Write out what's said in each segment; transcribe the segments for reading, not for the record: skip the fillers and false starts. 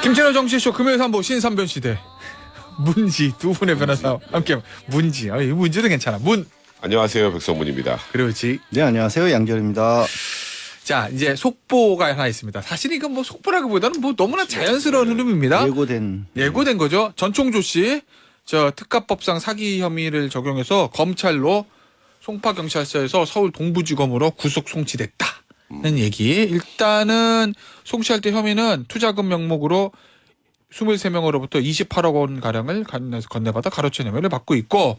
김채널 정치쇼 금요일 3부 신삼변 시대 문지 두 분의 변호사 함께 문지 이 문지도 괜찮아 문 안녕하세요, 백성문입니다. 그렇지. 네, 안녕하세요. 양결입니다. 자 이제 속보가 하나 있습니다. 사실 이건 뭐 속보라기보다는 뭐 너무나 자연스러운 흐름입니다. 예고된 거죠. 전총조 씨 저 특가법상 사기 혐의를 적용해서 검찰로 송파경찰서에서 서울 동부지검으로 구속 송치됐다는 얘기. 일단은 송치할 때 혐의는 투자금 명목으로 23명으로부터 28억 원 가량을 건네받아 가로채 혐의를 받고 있고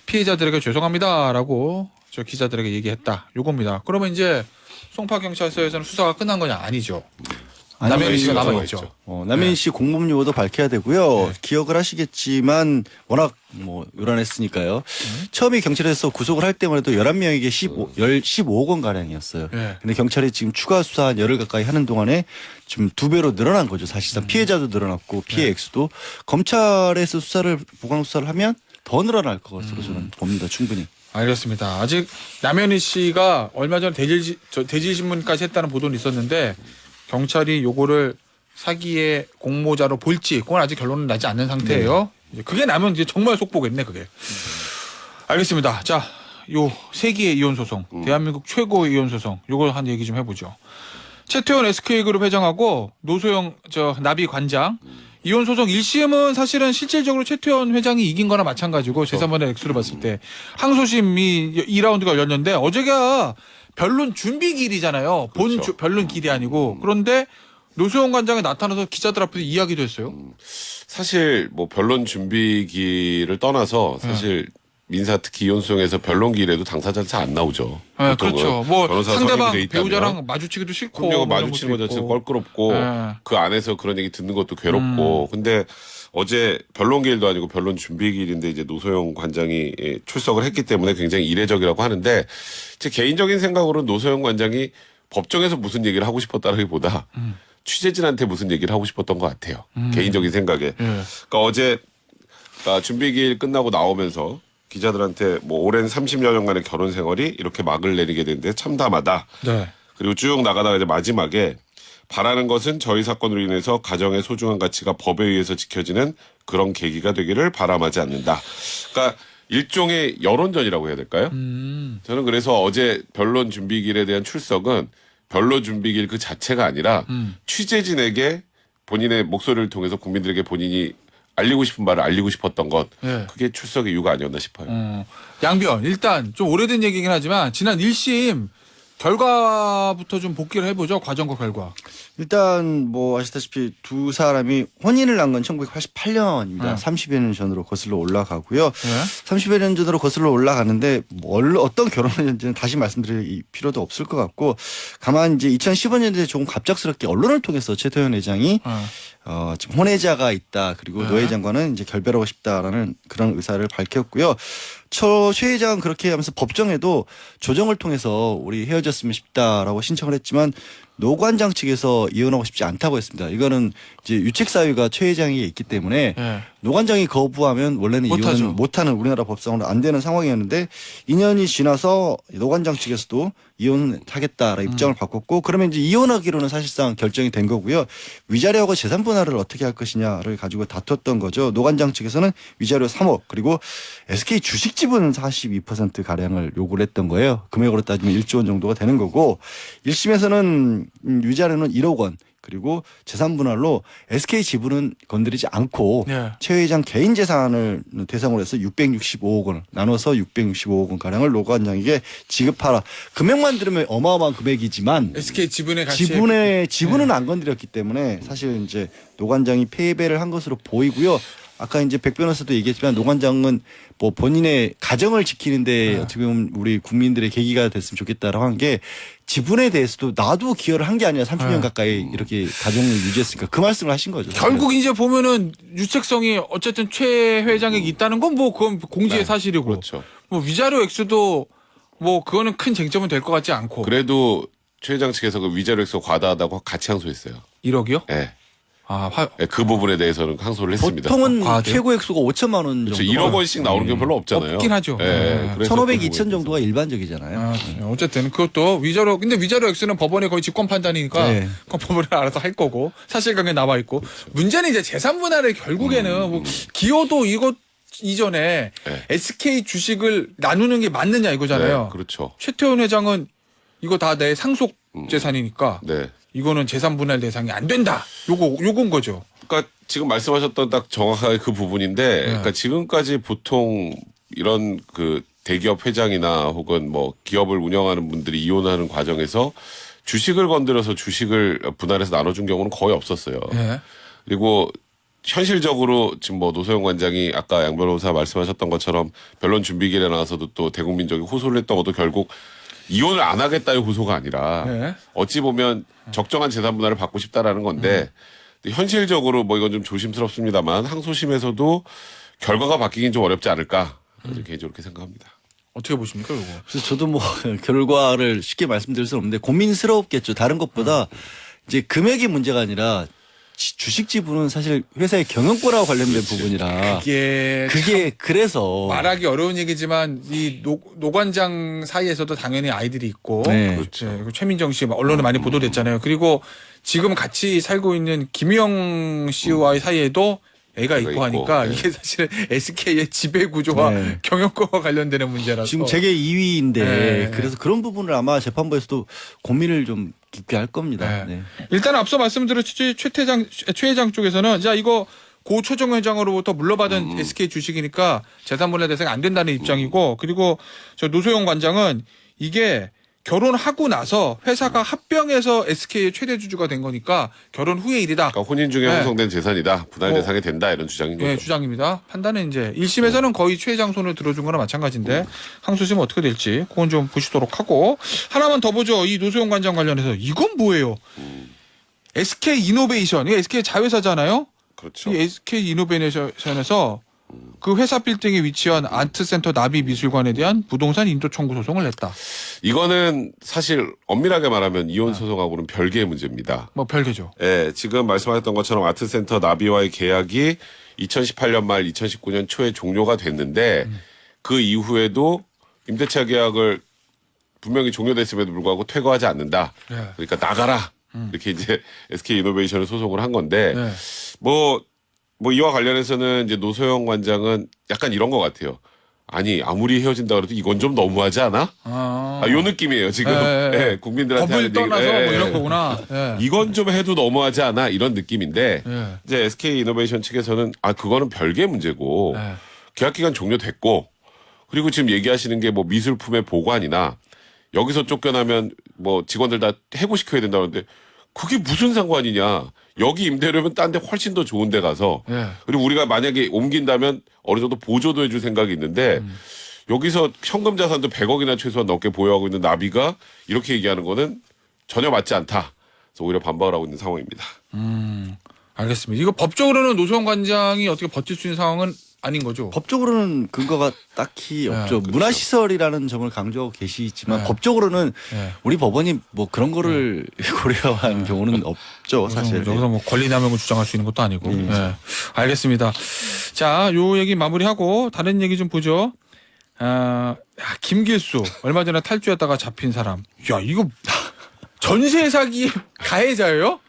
피해자들에게 죄송합니다라고 저 기자들에게 얘기했다. 요겁니다. 그러면 이제 송파경찰서에서는 수사가 끝난 거냐? 아니죠. 남현희 씨가 남아있죠. 남현희 씨 공범 유무도 밝혀야 되고요. 기억을 하시겠지만 워낙 뭐 요란했으니까요. 처음에 경찰에서 구속을 할 때만 해도 11명에게 15억 원 가량이었어요. 근데 경찰이 지금 추가 수사 한 열흘 가까이 하는 동안에 지금 2배로 늘어난 거죠. 사실상 피해자도 늘어났고 피해 액수도 검찰에서 보강 수사를 하면 더 늘어날 것으로 저는 봅니다. 충분히. 알겠습니다. 아직 남현희 씨가 얼마 전에 대질신문까지 했다는 보도는 있었는데 경찰이 요거를 사기의 공모자로 볼지 그건 아직 결론은 나지 않는 상태예요. 이제 그게 나면 이제 정말 속보겠네 그게. 알겠습니다. 자, 요 세기의 이혼 소송, 대한민국 최고 이혼 소송, 요거 한 얘기 좀 해보죠. 최태원 SK그룹 회장하고 노소영 나비 관장 이혼 소송 1심은 사실은 실질적으로 최태원 회장이 이긴 거나 마찬가지고 제3번의 액수를 봤을 때 항소심이 2라운드가 열렸는데 어제가 변론 준비길이잖아요. 그렇죠. 변론길이 아니고. 그런데 노소영 관장이 나타나서 기자들 앞에서 이야기도 했어요. 사실 뭐 변론 준비기를 떠나서 사실 민사 특히 이혼 소송에서 변론기일에도 당사자는 잘 안 나오죠. 네, 그렇죠. 뭐 상대방 돼 있다면 배우자랑 마주치기도 싫고. 그럼요, 뭐 마주치는 것 이런 자체가 것도 있고. 껄끄럽고 그 안에서 그런 얘기 듣는 것도 괴롭고. 근데 어제 변론기일도 아니고 변론 준비기일인데 이제 노소영 관장이 출석을 했기 때문에 굉장히 이례적이라고 하는데 제 개인적인 생각으로는 노소영 관장이 법정에서 무슨 얘기를 하고 싶었다기보다 취재진한테 무슨 얘기를 하고 싶었던 것 같아요. 개인적인 생각에. 그러니까 어제 준비기일 끝나고 나오면서 기자들한테 뭐 오랜 30여 년간의 결혼 생활이 이렇게 막을 내리게 된데 참담하다. 네. 그리고 쭉 나가다가 이제 마지막에 바라는 것은 저희 사건으로 인해서 가정의 소중한 가치가 법에 의해서 지켜지는 그런 계기가 되기를 바람하지 않는다. 그러니까 일종의 여론전이라고 해야 될까요? 저는 그래서 어제 변론 준비길에 대한 출석은 변론 준비길 그 자체가 아니라 취재진에게 본인의 목소리를 통해서 국민들에게 본인이 알리고 싶은 말을 알리고 싶었던 것. 그게 출석의 이유가 아니었나 싶어요. 양변 일단 좀 오래된 얘기긴 하지만 지난 1심 결과부터 좀 복기를 해보죠. 과정과 결과. 일단 뭐 아시다시피 두 사람이 혼인을 한 건 1988년입니다. 30여 년 전으로 거슬러 올라가고요. 30여 년 전으로 거슬러 올라가는데 어떤 결혼했는지는 다시 말씀드릴 필요도 없을 것 같고 다만 이제 2015년도에 조금 갑작스럽게 언론을 통해서 최태원 회장이 지금 혼외자가 있다. 그리고 노 회장과는 이제 결별하고 싶다라는 그런 의사를 밝혔고요. 최 회장은 그렇게 하면서 법정에도 조정을 통해서 우리 헤어졌으면 싶다라고 신청을 했지만 노 관장 측에서 이혼하고 싶지 않다고 했습니다. 이거는 이제 유책 사유가 최 회장이 있기 때문에 노 관장이 거부하면 원래는 이혼은 못하는 우리나라 법상으로 안 되는 상황이었는데 2년이 지나서 노 관장 측에서도 이혼하겠다라는 입장을 바꿨고 그러면 이제 이혼하기로는 사실상 결정이 된 거고요. 위자료하고 재산 분할을 어떻게 할 것이냐를 가지고 다퉜던 거죠. 노 관장 측에서는 위자료 3억 그리고 SK 주식 지분 42% 가량을 요구를 했던 거예요. 금액으로 따지면 1조 원 정도가 되는 거고 1심에서는 위자료는 1억 원 그리고 재산 분할로 SK 지분은 건드리지 않고 최 회장 개인 재산을 대상으로 해서 665억 원을 나눠서 665억 원 가량을 노 관장에게 지급하라. 금액만 들으면 어마어마한 금액이지만 SK 지분의 가치 지분은 안 건드렸기 때문에 사실 이제 노 관장이 패배를 한 것으로 보이고요. 아까 이제 백 변호사도 얘기했지만 노 관장은 뭐 본인의 가정을 지키는데 어떻게 보면 우리 국민들의 계기가 됐으면 좋겠다라고 한 게 지분에 대해서도 나도 기여를 한 게 아니라 30년 가까이 이렇게 가정을 유지했으니까 그 말씀을 하신 거죠. 결국 이제 보면은 유책성이 어쨌든 최 회장에게 있다는 건 뭐 그건 공지의 사실이고 그렇죠. 뭐 위자료 액수도 뭐 그거는 큰 쟁점은 될 것 같지 않고 그래도 최 회장 측에서 그 위자료 액수가 과다하다고 같이 항소했어요. 1억이요? 네. 예, 그 부분에 대해서는 항소를 했습니다. 보통은 과하죠? 최고 액수가 5천만 원 정도. 그렇죠. 1억 원씩 나오는 게 별로 없잖아요. 없긴 하죠. 예, 그래서 1,500, 그 2천 부분에 정도가 일반적이잖아요. 어쨌든 그것도 위자료 근데 위자료 액수는 법원의 거의 직권 판단이니까 네. 그건 법원이 알아서 할 거고 사실관계 나와 있고 문제는 이제 재산 분할을 결국에는 뭐 기여도 이것 이전에 네. SK 주식을 나누는 게 맞느냐 이거잖아요. 네, 그렇죠. 최태원 회장은 이거 다 내 상속 재산이니까 네. 이거는 재산 분할 대상이 안 된다. 요건 거죠. 그러니까 지금 말씀하셨던 딱 정확하게 그 부분인데, 그러니까 지금까지 보통 이런 그 대기업 회장이나 혹은 뭐 기업을 운영하는 분들이 이혼하는 과정에서 주식을 건드려서 주식을 분할해서 나눠준 경우는 거의 없었어요. 예. 그리고 현실적으로 지금 뭐 노소영 관장이 아까 양 변호사 말씀하셨던 것처럼 변론 준비길에 나와서도 또 대국민적인 호소를 했던 것도 결국 이혼을 안 하겠다의 호소가 아니라 네. 어찌 보면 적정한 재산 분할을 받고 싶다라는 건데 현실적으로 뭐 이건 좀 조심스럽습니다만 항소심에서도 결과가 바뀌긴 좀 어렵지 않을까 개인적으로 그렇게 생각합니다. 어떻게 보십니까, 이거? 그래서 저도 뭐 결과를 쉽게 말씀드릴 수는 없는데 고민스럽겠죠. 다른 것보다 이제 금액이 문제가 아니라 주식 지분은 사실 회사의 경영권하고 관련된 부분이라 그게 그래서 말하기 어려운 얘기지만 이 노관장 사이에서도 당연히 아이들이 있고 네. 그렇죠. 최민정 씨 언론에 많이 보도됐잖아요. 그리고 지금 같이 살고 있는 김희영 씨와의 사이에도 애가 있고 하니까 네. 이게 사실 SK의 지배 구조와 네. 경영권과 관련되는 문제라서 지금 재계 2위인데 네. 그래서 그런 부분을 아마 재판부에서도 고민을 좀 깊게 할 겁니다. 네. 네. 일단 앞서 말씀드렸듯이 최 회장 쪽에서는 자 이거 고 최정 회장으로부터 물러받은 SK 주식이니까 재산분할 대상이 안 된다는 입장이고 그리고 저 노소영 관장은 이게 결혼하고 나서 회사가 합병해서 SK의 최대 주주가 된 거니까 결혼 후의 일이다. 그러니까 혼인 중에 네. 형성된 재산이다. 분할 뭐, 대상이 된다 이런 주장인 거죠. 네, 주장입니다. 판단은 이제 1심에서는 거의 최 회장 손을 들어준 거나 마찬가지인데 항소심은 어떻게 될지 그건 좀 보시도록 하고 하나만 더 보죠. 이 노소영 관장 관련해서 이건 뭐예요? SK 이노베이션, 이게 SK 자회사잖아요. 그렇죠. 이 SK 이노베이션에서 그 회사 빌딩에 위치한 아트센터 나비미술관에 대한 부동산 인도 청구 소송을 냈다. 이거는 사실 엄밀하게 말하면 이혼 소송하고는 별개의 문제입니다. 뭐 별개죠. 예, 지금 말씀하셨던 것처럼 아트센터 나비와의 계약이 2018년 말 2019년 초에 종료가 됐는데 그 이후에도 임대차 계약을 분명히 종료됐음에도 불구하고 퇴거하지 않는다. 네. 그러니까 나가라. 이렇게 이제 SK 이노베이션을 소송을 한 건데 네. 뭐 이와 관련해서는 이제 노소영 관장은 약간 이런 것 같아요. 아니 아무리 헤어진다 그래도 이건 좀 너무하지 않아? 요 느낌이에요 지금. 예, 국민들한테 법을 하는 떠나서 얘기. 뭐 이런 거구나. 예. 이건 좀 해도 너무하지 않아? 이런 느낌인데 예. 이제 SK 이노베이션 측에서는 그거는 별개의 문제고 예. 계약 기간 종료됐고 그리고 지금 얘기하시는 게 뭐 미술품의 보관이나 여기서 쫓겨나면 뭐 직원들 다 해고시켜야 된다는데 그게 무슨 상관이냐? 여기 임대료면 딴 데 훨씬 더 좋은 데 가서 예. 그리고 우리가 만약에 옮긴다면 어느 정도 보조도 해줄 생각이 있는데 여기서 현금 자산도 100억이나 최소한 넘게 보유하고 있는 나비가 이렇게 얘기하는 거는 전혀 맞지 않다. 그래서 오히려 반박을 하고 있는 상황입니다. 알겠습니다. 이거 법적으로는 노소영 관장이 어떻게 버틸 수 있는 상황은 아닌 거죠. 법적으로는 근거가 딱히 없죠. 그렇죠. 문화시설이라는 점을 강조하고 계시지만 네. 법적으로는 네. 우리 법원이 뭐 그런 거를 고려한 경우는 없죠. 사실. 여기서 뭐 권리남용을 주장할 수 있는 것도 아니고. 예. 알겠습니다. 자, 요 얘기 마무리하고 다른 얘기 좀 보죠. 김길수 얼마 전에 탈주했다가 잡힌 사람. 야, 이거 전세 사기 가해자예요?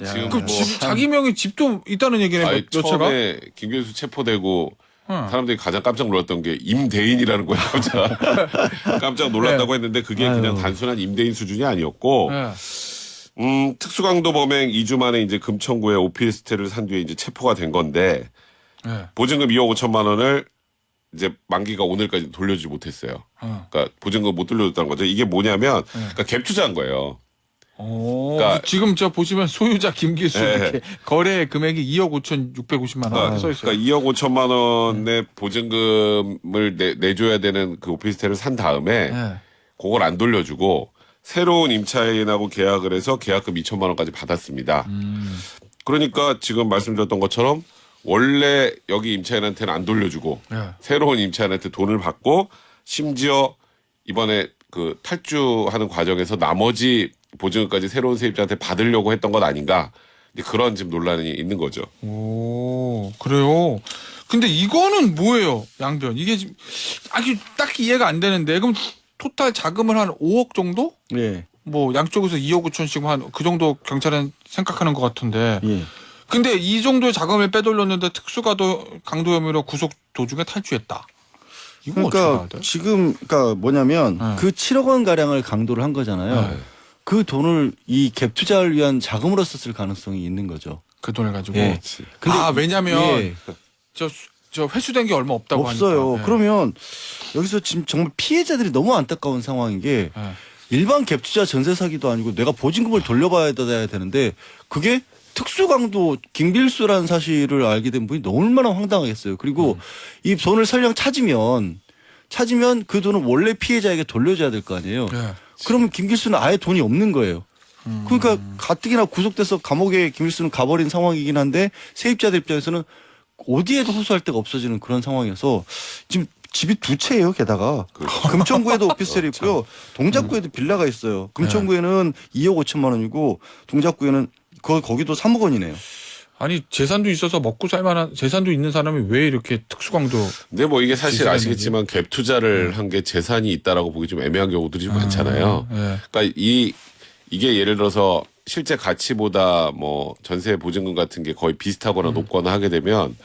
지금 그 뭐 자기 명의 집도 있다는 얘기네. 아니, 몇 채가? 처음에 김교수 체포되고 사람들이 가장 깜짝 놀랐던 게 임대인이라는 거예요. 깜짝 놀랐다고 했는데 그게 그냥 단순한 임대인 수준이 아니었고 예. 특수강도 범행 2주 만에 이제 금천구에 오피스텔을 산 뒤에 이제 체포가 된 건데 예. 보증금 2억 5천만 원을 이제 만기가 오늘까지 돌려주지 못했어요. 그러니까 보증금 못 돌려줬다는 거죠. 이게 뭐냐면 그러니까 갭 투자한 거예요. 그러니까 지금 저 보시면 소유자 김기수 네. 이렇게 거래 금액이 2억 5,650만 원 써 있어요. 그러니까 2억 5천만 원의 보증금을 내줘야 되는 그 오피스텔을 산 다음에 네. 그걸 안 돌려주고 새로운 임차인하고 계약을 해서 계약금 2천만 원까지 받았습니다. 그러니까 지금 말씀드렸던 것처럼 원래 여기 임차인한테는 안 돌려주고 네. 새로운 임차인한테 돈을 받고 심지어 이번에 그 탈주하는 과정에서 나머지 보증금까지 새로운 세입자한테 받으려고 했던 것 아닌가 이제 그런 지금 논란이 있는 거죠. 오, 그래요. 근데 이거는 뭐예요, 양변? 이게 지금 아주 딱히 이해가 안 되는데 그럼 토탈 자금을 한 5억 정도? 예. 뭐 양쪽에서 2억 5천씩 한 그 정도 경찰은 생각하는 것 같은데. 예. 근데 이 정도의 자금을 빼돌렸는데 강도 혐의로 구속 도중에 탈주했다. 이거 어떻게 그러니까 봐야 돼? 지금 그러니까 뭐냐면 네. 그 7억 원 가량을 강도를 한 거잖아요. 네. 그 돈을 이 갭 투자를 위한 자금으로 썼을 가능성이 있는 거죠. 그 돈을 가지고. 예. 그렇지. 근데 왜냐면 예. 저 회수된 게 얼마 없다고 없어요. 하니까. 예. 그러면 여기서 지금 정말 피해자들이 너무 안타까운 상황인 게 예. 일반 갭 투자 전세 사기도 아니고 내가 보증금을 돌려봐야 되는데 그게 특수강도 김길수라는 사실을 알게 된 분이 얼마나 황당하겠어요. 그리고 이 돈을 설령 찾으면 그 돈은 원래 피해자에게 돌려줘야 될 거 아니에요. 예. 그러면 김길수는 아예 돈이 없는 거예요. 그러니까 가뜩이나 구속돼서 감옥에 김길수는 가버린 상황이긴 한데 세입자들 입장에서는 어디에도 호소할 데가 없어지는 그런 상황이어서 지금 집이 두 채예요. 게다가 금천구에도 오피스텔이 있고요. 동작구에도 빌라가 있어요. 금천구에는 2억 5천만 원이고 동작구에는 거기도 3억 원이네요. 아니 재산도 있어서 먹고 살만한 재산도 있는 사람이 왜 이렇게 특수강도? 근데 뭐 이게 사실 지수라는 아시겠지만 갭 투자를 한 게 재산이 있다라고 보기 좀 애매한 경우들이 좀 많잖아요. 예. 그러니까 이게 예를 들어서 실제 가치보다 뭐 전세 보증금 같은 게 거의 비슷하거나 높거나 하게 되면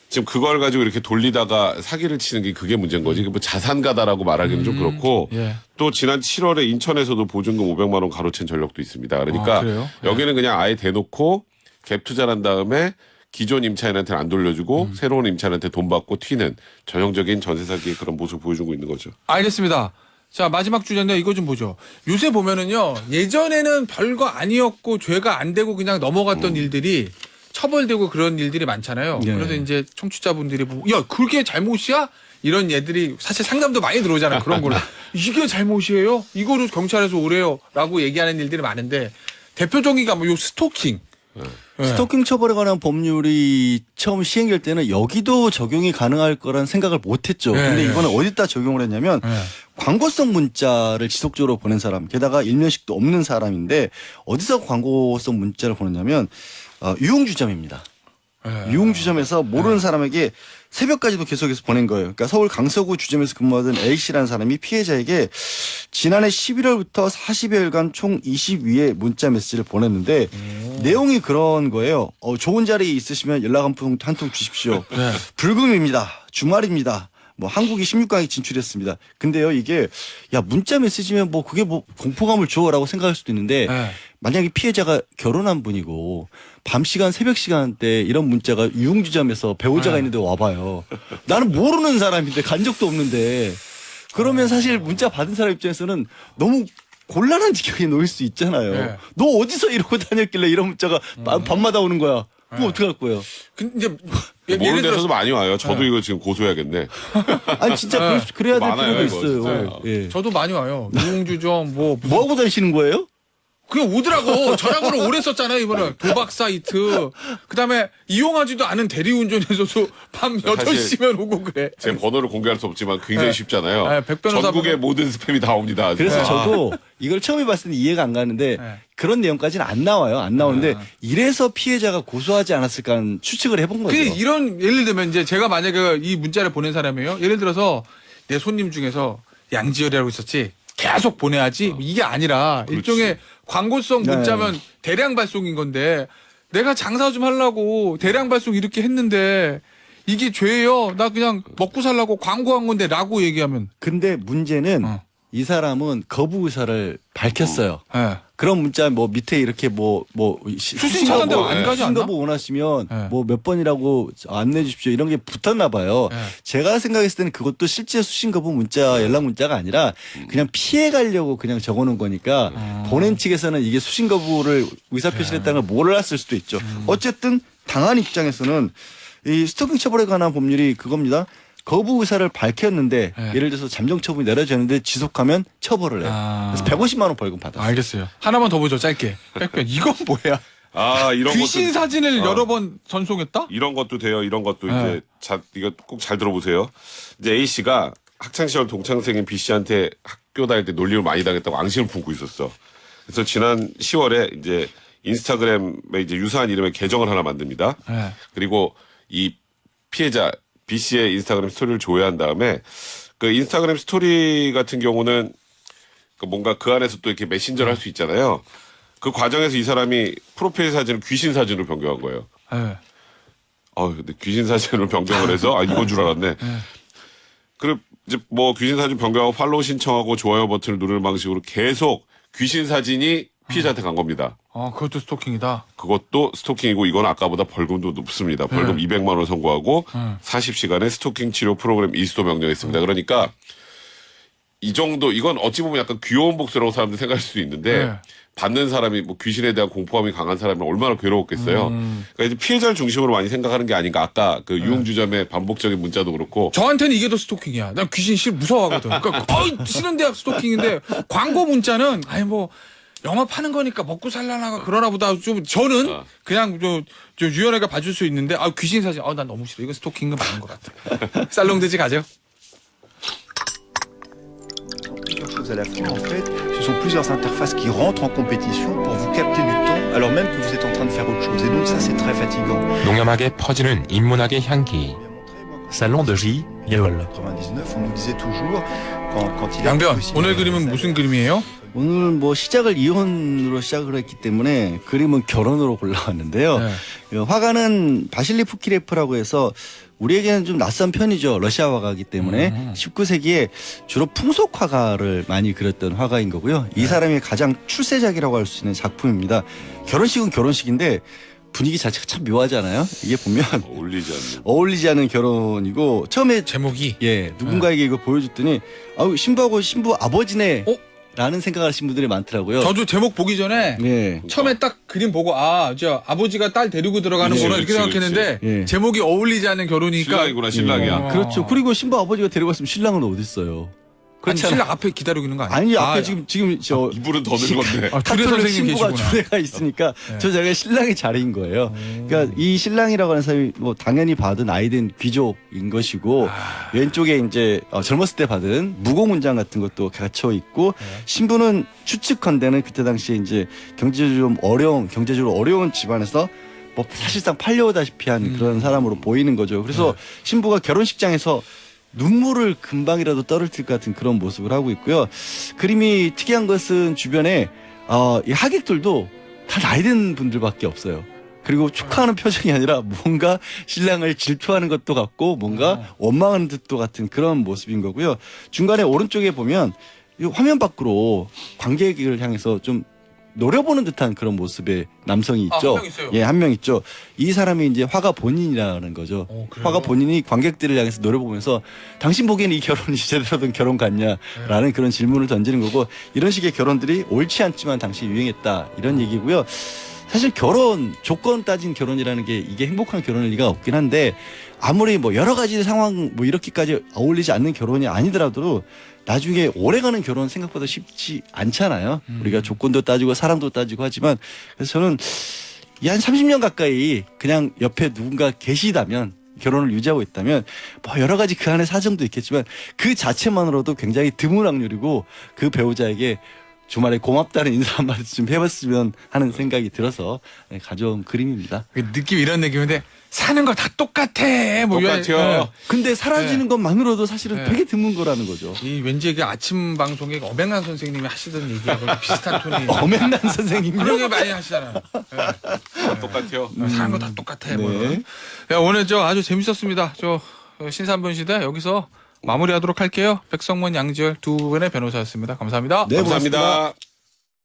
지금 그걸 가지고 이렇게 돌리다가 사기를 치는 게 그게 문제인 거지. 뭐 자산가다라고 말하기는 좀 그렇고 예. 또 지난 7월에 인천에서도 보증금 500만 원 가로챈 전력도 있습니다. 그러니까 그래요? 여기는 그냥 아예 대놓고 갭 투자를 한 다음에 기존 임차인한테는 안 돌려주고 새로운 임차인한테 돈 받고 튀는 전형적인 전세 사기의 그런 모습을 보여주고 있는 거죠. 알겠습니다. 자 마지막 주제인데 이거 좀 보죠. 요새 보면은요 예전에는 별거 아니었고 죄가 안 되고 그냥 넘어갔던 일들이 처벌되고 그런 일들이 많잖아요. 네. 그래서 이제 청취자분들이 보고 야 그게 잘못이야? 이런 얘들이 사실 상담도 많이 들어오잖아요. 그런 거를 이게 잘못이에요? 이거를 경찰에서 오래요라고 얘기하는 일들이 많은데 대표적인가 뭐 요 스토킹. 네. 스토킹 처벌에 관한 법률이 처음 시행될 때는 여기도 적용이 가능할 거란 생각을 못했죠. 네, 근데 네. 이거는 어디다 적용을 했냐면 네. 광고성 문자를 지속적으로 보낸 사람, 게다가 일면식도 없는 사람인데 어디서 광고성 문자를 보냈냐면 유흥주점입니다. 네. 유흥주점에서 모르는 사람에게 새벽까지도 계속해서 보낸 거예요. 그러니까 서울 강서구 주점에서 근무하던 A씨라는 사람이 피해자에게 지난해 11월부터 40여일간 총 22회 문자 메시지를 보냈는데 내용이 그런 거예요. 좋은 자리 있으시면 연락 한 통 주십시오. 네. 불금입니다. 주말입니다. 뭐 한국이 16강에 진출했습니다. 근데요 이게 야 문자 메시지면 뭐 그게 뭐 공포감을 줘라고 생각할 수도 있는데 네. 만약에 피해자가 결혼한 분이고 밤 시간 새벽 시간대 이런 문자가 유흥주점에서 배우자가 네. 있는데 와봐요. 나는 모르는 사람인데 간 적도 없는데 그러면 사실 문자 받은 사람 입장에서는 너무 곤란한 지경에 놓일 수 있잖아요. 네. 너 어디서 이러고 다녔길래 이런 문자가 밤마다 오는 거야. 그럼 어떡할 거예요? 근데 모르는 데서도 들어서 많이 와요. 저도 이거 지금 고소해야겠네. 아니 진짜 그래야 될 많아요, 필요가 이거 있어요. 진짜. 예. 저도 많이 와요. 유흥주점 뭐 뭐 하고 다니시는 거예요? 그냥 오더라고. 저랑으로 오래 썼잖아요, 이번에. 도박 사이트. 그 다음에 이용하지도 않은 대리운전에서도 밤 8시면 오고 그래. 제 번호를 공개할 수 없지만 굉장히 네. 쉽잖아요. 네, 백 변호사 전국의 보면- 모든 스팸이 다 옵니다. 그래서 진짜. 저도 이걸 처음에 봤을 때 이해가 안 가는데 네. 그런 내용까지는 안 나와요. 안 나오는데 이래서 피해자가 고소하지 않았을까 하는 추측을 해본 거죠. 그 이런 예를 들면 이제 제가 만약에 이 문자를 보낸 사람이에요. 예를 들어서 내 손님 중에서 양지열이라고 있었지. 계속 보내야지. 이게 아니라 일종의 광고성 네. 문자면 대량 발송인 건데 내가 장사 좀 하려고 대량 발송 이렇게 했는데 이게 죄예요. 나 그냥 먹고 살라고 광고한 건데 라고 얘기하면. 근데 문제는 이 사람은 거부 의사를 밝혔어요. 네. 그런 문자 뭐 밑에 이렇게 수신 차단대 안 가지 않나? 거부 원하시면 네. 뭐 몇 번이라고 안내해 주십시오 이런 게 붙었나 봐요. 네. 제가 생각했을 때는 그것도 실제 수신 거부 문자 연락 문자가 아니라 그냥 피해 가려고 그냥 적어놓은 거니까 보낸 측에서는 이게 수신 거부를 의사 표시를 했다는 걸 몰랐을 수도 있죠. 어쨌든 당한 입장에서는 이 스토킹 처벌에 관한 법률이 그겁니다. 거부 의사를 밝혔는데 네. 예를 들어서 잠정 처분이 내려졌는데 지속하면 처벌을 해요. 그래서 150만 원 벌금 받았어요. 알겠어요. 하나만 더 보죠. 짧게. 빽빽. 이건 뭐야? 이런 귀신 것도 사진을 여러 번 전송했다? 이런 것도 돼요. 이런 것도 네. 이제 이거 꼭 잘 들어보세요. 이제 A 씨가 학창 시절 동창생인 B 씨한테 학교 다닐 때 놀림을 많이 당했다고 앙심을 품고 있었어. 그래서 지난 10월에 이제 인스타그램에 이제 유사한 이름의 계정을 하나 만듭니다. 네. 그리고 이 피해자 B 씨의 인스타그램 스토리를 조회한 다음에 그 인스타그램 스토리 같은 경우는 그 뭔가 그 안에서 또 이렇게 메신저를 할 수 있잖아요. 그 과정에서 이 사람이 프로필 사진을 귀신 사진으로 변경한 거예요. 네. 근데 귀신 사진으로 변경을 해서 이건 줄 알았네. 그리고 이제 뭐 귀신 사진 변경하고 팔로우 신청하고 좋아요 버튼을 누르는 방식으로 계속 귀신 사진이 피해자한테 간 겁니다. 그것도 스토킹이다. 그것도 스토킹이고 이건 아까보다 벌금도 높습니다. 벌금 200만 원 선고하고 40시간의 스토킹 치료 프로그램 이수도 명령했습니다. 그러니까 이 정도 이건 어찌 보면 약간 귀여운 복수라고 사람들이 생각할 수도 있는데 네. 받는 사람이 뭐 귀신에 대한 공포감이 강한 사람은 얼마나 괴로웠겠어요. 그러니까 이제 피해자를 중심으로 많이 생각하는 게 아닌가. 아까 그 유흥주점의 반복적인 문자도 그렇고 저한테는 이게 더 스토킹이야. 난 귀신 무서워하거든. 그러니까 싫은 대학 스토킹인데 광고 문자는 뭐 영업하는 거니까 먹고 살라나가 그러나 보다 좀 저는 그냥 저 유연하게 봐줄 수 있는데 귀신 사진 난 너무 싫어. 이건 스토킹은 맞는 것 같아. 살롱돼지 가죠. Plusieurs choses à la fois, en fait, ce sont plusieurs interfaces qui rentrent en compétition pour vous capter du temps alors même que vous êtes en train de faire autre chose. Et donc ça, c'est très fatigant. 농염하게 퍼지는 인문학의 향기. Salon de J. Yeol. 99, on nous disait toujours quand il 양변 오늘 그림은 무슨 그림이에요? 오늘 뭐 시작을 이혼으로 시작을 했기 때문에 그림은 결혼으로 골라왔는데요. 네. 화가는 바실리 푸키레프라고 해서 우리에게는 좀 낯선 편이죠. 러시아 화가이기 때문에 19세기에 주로 풍속 화가를 많이 그렸던 화가인 거고요. 이 사람의 가장 출세작이라고 할 수 있는 작품입니다. 결혼식은 결혼식인데 분위기 자체가 참 묘하잖아요. 이게 보면 어울리지 않는 결혼이고 처음에 제목이 누군가에게 이거 보여줬더니 신부하고 신부 아버지네 라는 생각하시는 분들이 많더라고요. 저도 제목 보기 전에 처음에 딱 그림 보고 저 아버지가 딸 데리고 들어가는 거나 이렇게 생각했는데 제목이 어울리지 않는 결혼이니까 신랑이구나 신랑이야. 그렇죠. 그리고 신부 아버지가 데려갔으면 신랑은 어디 있어요? 아니, 신랑 앞에 기다리고 있는 거 아니에요? 아니 앞에 지금 저 이분은 더 늙었네. 주례 카톨릭 선생님 신부가 계시구나. 주례가 있으니까 저 자리가 신랑의 자리인 거예요. 그러니까 이 신랑이라고 하는 사람이 뭐 당연히 받은 아이된 귀족인 것이고 왼쪽에 이제 젊었을 때 받은 무공훈장 같은 것도 갖춰 있고 신부는 추측컨대는 그때 당시에 이제 경제적으로 어려운 집안에서 뭐 사실상 팔려오다시피 한 그런 사람으로 보이는 거죠. 그래서 신부가 결혼식장에서 눈물을 금방이라도 떨어뜨릴 것 같은 그런 모습을 하고 있고요. 그림이 특이한 것은 주변에 이 하객들도 다 나이 든 분들밖에 없어요. 그리고 축하하는 표정이 아니라 뭔가 신랑을 질투하는 것도 같고 뭔가 원망하는 듯도 같은 그런 모습인 거고요. 중간에 오른쪽에 보면 이 화면 밖으로 관객을 향해서 좀 노려보는 듯한 그런 모습의 남성이 있죠. 한 명 있어요. 한 명 있죠. 이 사람이 이제 화가 본인이라는 거죠. 화가 본인이 관객들을 향해서 노려보면서 당신 보기에는 이 결혼이 제대로 된 결혼 같냐라는 그런 질문을 던지는 거고 이런 식의 결혼들이 옳지 않지만 당시 유행했다 이런 얘기고요. 사실 조건 따진 결혼이라는 게 이게 행복한 결혼일 리가 없긴 한데 아무리 뭐 여러 가지 상황 뭐 이렇게까지 어울리지 않는 결혼이 아니더라도 나중에 오래가는 결혼 생각보다 쉽지 않잖아요. 우리가 조건도 따지고 사랑도 따지고 하지만 그래서 저는 이 한 30년 가까이 그냥 옆에 누군가 계시다면 결혼을 유지하고 있다면 뭐 여러 가지 그 안에 사정도 있겠지만 그 자체만으로도 굉장히 드문 확률이고 그 배우자에게 주말에 고맙다는 인사 한마디 좀 해봤으면 하는 생각이 들어서 가져온 그림입니다. 느낌 이런 느낌인데 사는 거 다 똑같아. 뭐 똑같아요. 근데 사라지는 것만으로도 사실은 되게 드문 거라는 거죠. 이 왠지 그 아침 방송에 엄앵란 선생님이 하시던 얘기하고 비슷한 톤이. 엄앵란 선생님 그런 게 많이 하시잖아요. 똑같아요. 사는 거 다 똑같아. 뭐. 오늘 아주 재밌었습니다. 신산분 시대 여기서 마무리하도록 할게요. 백성문 양지열 두 분의 변호사였습니다. 감사합니다. 네, 감사합니다. 고맙습니다.